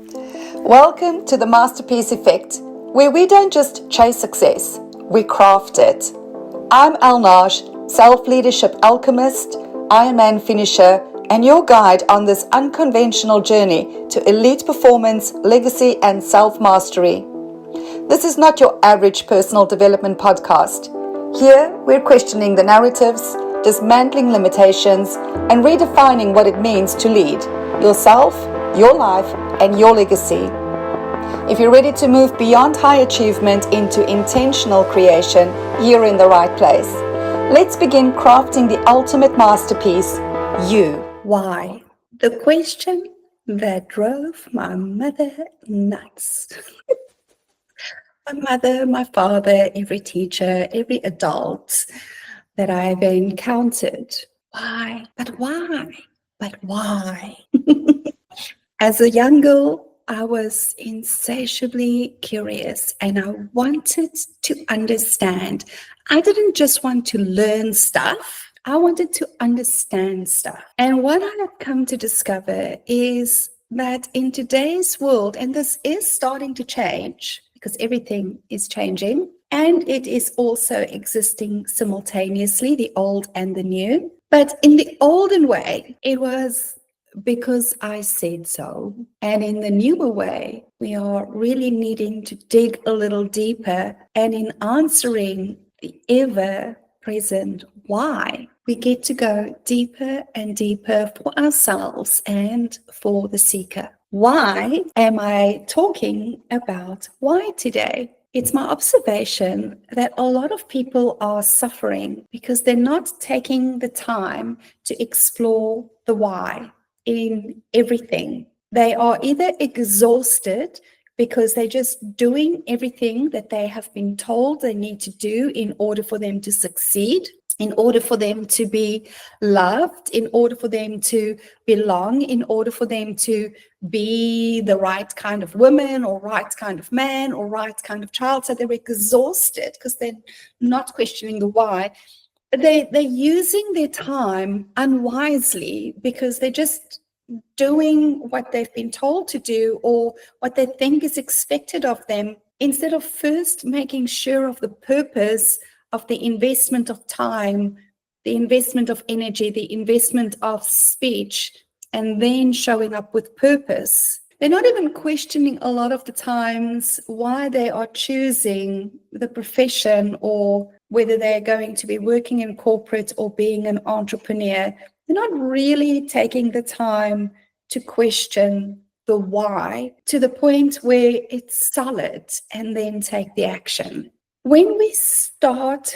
Welcome to the Masterpiece Effect, where we don't just chase success, we craft it. I'm Elle Nagy, self-leadership alchemist, Ironman finisher, and your guide on this unconventional journey to elite performance, legacy, and self-mastery. This is not your average personal development podcast. Here, we're questioning the narratives, dismantling limitations, and redefining what it means to lead yourself, your life, and your legacy. If you're ready to move beyond high achievement into intentional creation, you're in the right place. Let's begin crafting the ultimate masterpiece, you. Why? The question that drove my mother nuts. My mother, my father, every teacher, every adult that I've encountered. Why? But why? But why? As a young girl, I was insatiably curious and I wanted to understand. I didn't just want to learn stuff. I wanted to understand stuff. And what I have come to discover is that in today's world, and this is starting to change because everything is changing, and it is also existing simultaneously, the old and the new. But in the olden way, it was because I said so. And in the newer way, we are really needing to dig a little deeper. And in answering the ever-present why, we get to go deeper and deeper for ourselves and for the seeker. Why am I talking about why today? It's my observation that a lot of people are suffering because they're not taking the time to explore the why in everything. They are either exhausted because they're just doing everything that they have been told they need to do in order for them to succeed, in order for them to be loved, in order for them to belong, in order for them to be the right kind of woman or right kind of man or right kind of child. So they're exhausted because they're not questioning the why. They're using their time unwisely because they're just doing what they've been told to do or what they think is expected of them, instead of first making sure of the purpose of the investment of time, the investment of energy, the investment of speech, and then showing up with purpose. They're not even questioning a lot of the times why they are choosing the profession or whether they're going to be working in corporate or being an entrepreneur. They're not really taking the time to question the why to the point where it's solid and then take the action. When we start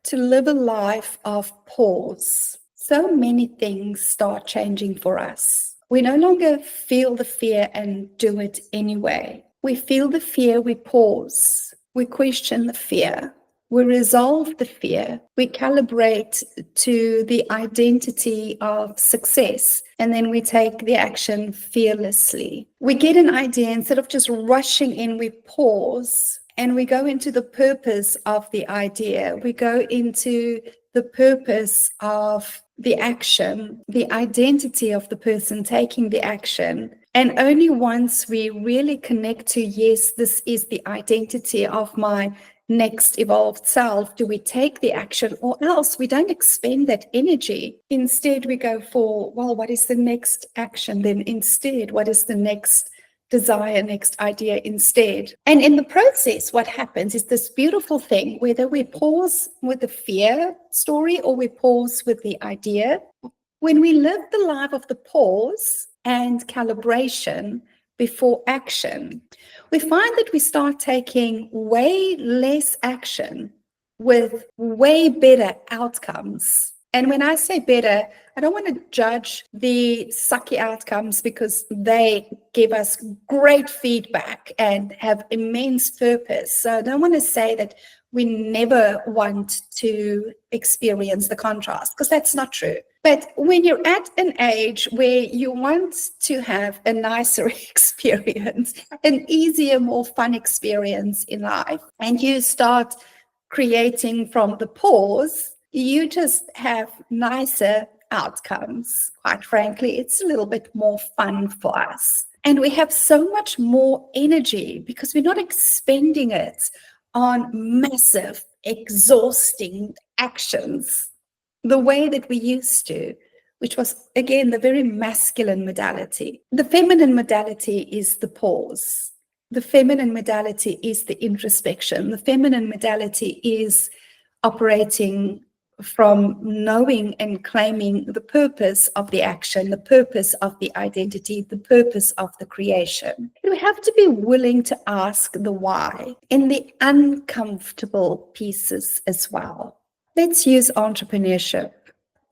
to live a life of pause, so many things start changing for us. We no longer feel the fear and do it anyway. We feel the fear, we pause, we question the fear, we resolve the fear, we calibrate to the identity of success, and then we take the action fearlessly. We get an idea, instead of just rushing in, we pause and we go into the purpose of the idea. We go into the purpose of the action, the identity of the person taking the action. And only once we really connect to, yes, this is the identity of my next evolved self, do we take the action, or else we don't expend that energy. Instead, we go for, well, what is the next action? Then instead, what is the next desire, next idea instead? And in the process, what happens is this beautiful thing, whether we pause with the fear story or we pause with the idea. When we live the life of the pause and calibration before action, we find that we start taking way less action with way better outcomes. And when I say better, I don't want to judge the sucky outcomes because they give us great feedback and have immense purpose. So I don't want to say that we never want to experience the contrast, because that's not true. But when you're at an age where you want to have a nicer experience, an easier, more fun experience in life, and you start creating from the pause, you just have nicer outcomes. Quite frankly, it's a little bit more fun for us. And we have so much more energy because we're not expending it on massive, exhausting actions the way that we used to, which was, again, the very masculine modality. The feminine modality is the pause. The feminine modality is the introspection. The feminine modality is operating from knowing and claiming the purpose of the action, the purpose of the identity, the purpose of the creation. We have to be willing to ask the why in the uncomfortable pieces as well. Let's use entrepreneurship.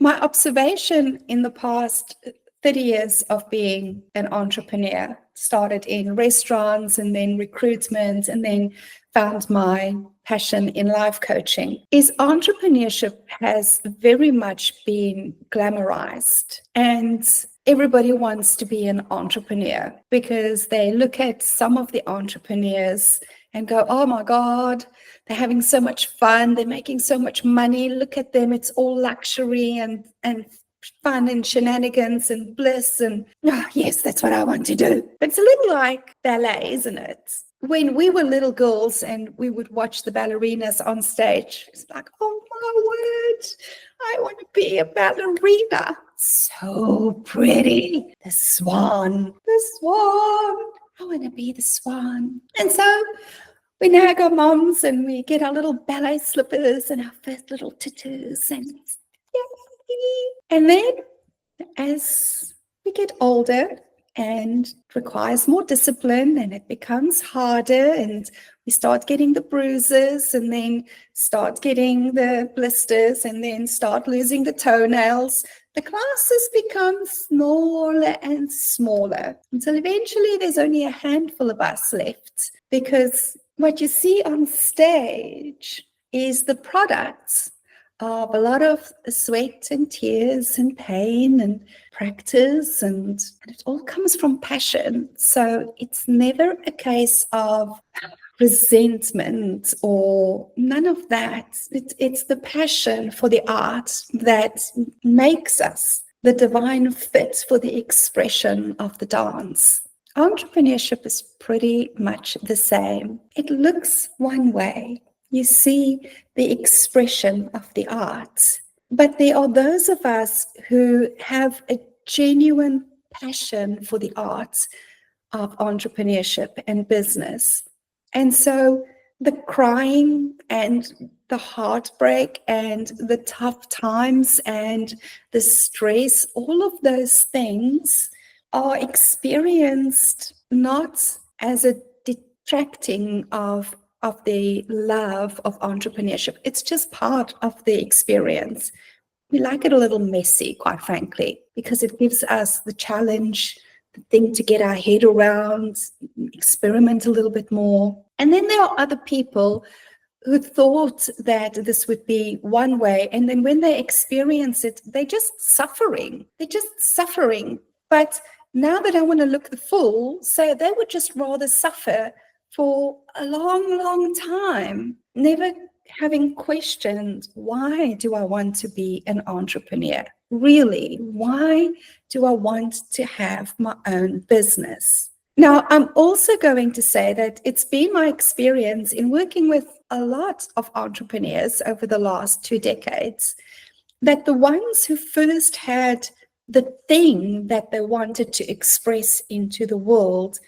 My observation in the past 30 years of being an entrepreneur started in restaurants and then recruitment and then found my passion in life coaching is entrepreneurship has very much been glamorized, and everybody wants to be an entrepreneur because they look at some of the entrepreneurs and go, oh my God, they're having so much fun, they're making so much money, look at them, it's all luxury and fun and shenanigans and bliss, and oh, yes, that's what I want to do. It's a little like ballet, isn't it? When we were little girls and we would watch the ballerinas on stage, it's like, oh my word, I want to be a ballerina. So pretty. The swan. I want to be the swan. And so we now got moms and we get our little ballet slippers and our first little tutus and yay. And then as we get older and it requires more discipline and it becomes harder and we start getting the bruises and then start getting the blisters and then start losing the toenails, the classes become smaller and smaller until eventually there's only a handful of us left, because what you see on stage is the products of a lot of sweat and tears and pain and practice, and it all comes from passion. So it's never a case of resentment or none of that. It's the passion for the art that makes us the divine fit for the expression of the dance. Entrepreneurship is pretty much the same. It looks one way. You see the expression of the art. But there are those of us who have a genuine passion for the art of entrepreneurship and business. And so the crying and the heartbreak and the tough times and the stress, all of those things are experienced not as a detracting of the love of entrepreneurship. It's just part of the experience. We like it a little messy, quite frankly, because it gives us the challenge, the thing to get our head around, experiment a little bit more. And then there are other people who thought that this would be one way, and then when they experience it, they're just suffering. But now they don't want to look the fool, so they would just rather suffer for a long, long time, never having questioned, why do I want to be an entrepreneur? Really, why do I want to have my own business? Now, I'm also going to say that it's been my experience in working with a lot of entrepreneurs over the last 2 decades that the ones who first had the thing that they wanted to express into the world,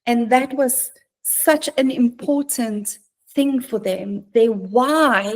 and that was such an important thing for them, their why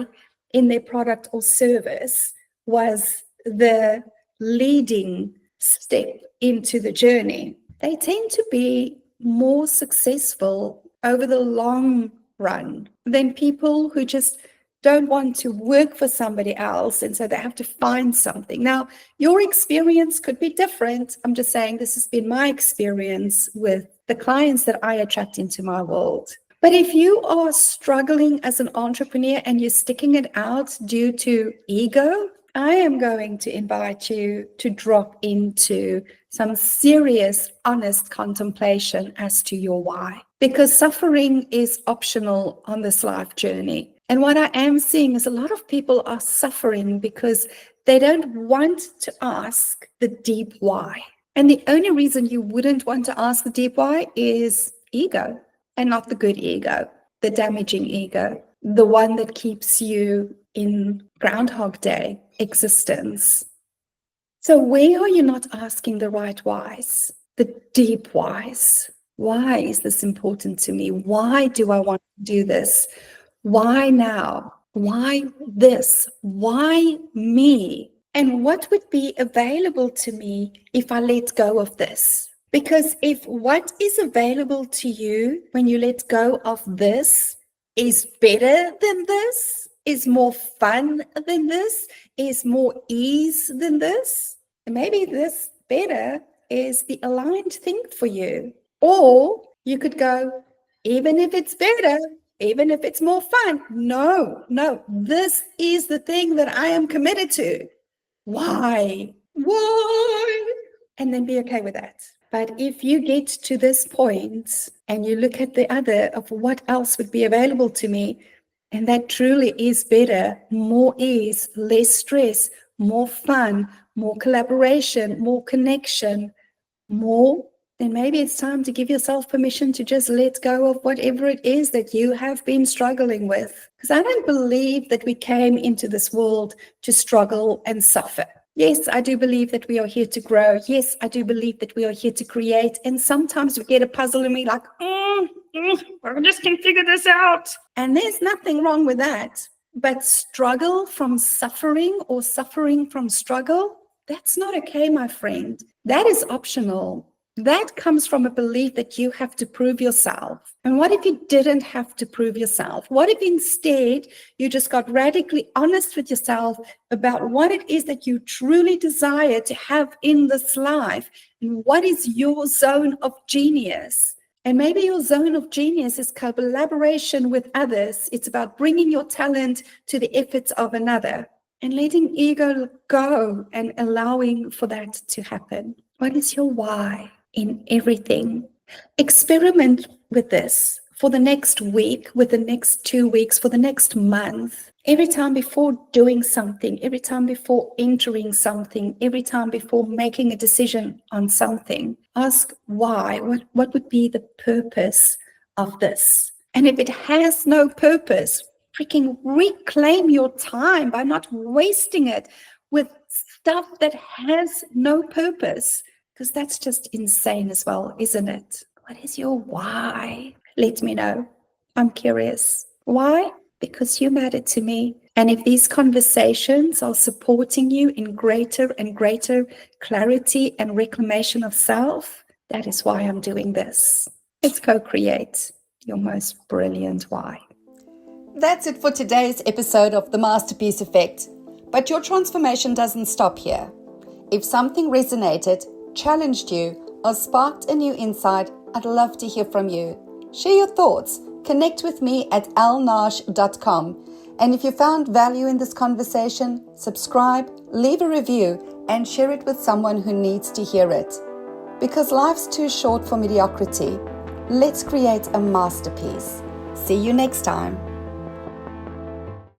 in their product or service was the leading step into the journey. They tend to be more successful over the long run than people who just don't want to work for somebody else, and so they have to find something. Now, your experience could be different. I'm just saying this has been my experience with the clients that I attract into my world. But if you are struggling as an entrepreneur and you're sticking it out due to ego, I am going to invite you to drop into some serious, honest contemplation as to your why. Because suffering is optional on this life journey. And what I am seeing is a lot of people are suffering because they don't want to ask the deep why. And the only reason you wouldn't want to ask the deep why is ego, and not the good ego, the damaging ego, the one that keeps you in Groundhog Day existence. So where are you not asking the right whys, the deep whys? Why is this important to me? Why do I want to do this? Why now? Why this? Why me? And what would be available to me if I let go of this? Because if what is available to you when you let go of this is better than this, is more fun than this, is more ease than this, maybe this better is the aligned thing for you. Or you could go, even if it's better, even if it's more fun, no, this is the thing that I am committed to. Why? And then be okay with that. But if you get to this point and you look at the other of what else would be available to me, and that truly is better, more ease, less stress, more fun, more collaboration, more connection, more, then maybe it's time to give yourself permission to just let go of whatever it is that you have been struggling with. Because I don't believe that we came into this world to struggle and suffer. Yes, I do believe that we are here to grow. Yes, I do believe that we are here to create. And sometimes we get a puzzle and we're like, I just can't figure this out. And there's nothing wrong with that. But struggle from suffering or suffering from struggle, that's not okay, my friend. That is optional. That comes from a belief that you have to prove yourself. And what if you didn't have to prove yourself? What if instead you just got radically honest with yourself about what it is that you truly desire to have in this life? And what is your zone of genius? And maybe your zone of genius is collaboration with others. It's about bringing your talent to the efforts of another and letting ego go and allowing for that to happen. What is your why in everything? Experiment with this for the next week, with the next 2 weeks, for the next month. Every time before doing something, every time before entering something, every time before making a decision on something, ask why. What would be the purpose of this? And if it has no purpose, freaking reclaim your time by not wasting it with stuff that has no purpose, because that's just insane as well, isn't it? What is your why? Let me know. I'm curious. Why? Because you matter to me. And if these conversations are supporting you in greater and greater clarity and reclamation of self, that is why I'm doing this. Let's co-create your most brilliant why. That's it for today's episode of The Masterpiece Effect. But your transformation doesn't stop here. If something resonated, challenged you, or sparked a new insight, I'd love to hear from you. Share your thoughts. Connect with me at ellenage.com. And if you found value in this conversation, subscribe, leave a review, and share it with someone who needs to hear it. Because life's too short for mediocrity. Let's create a masterpiece. See you next time.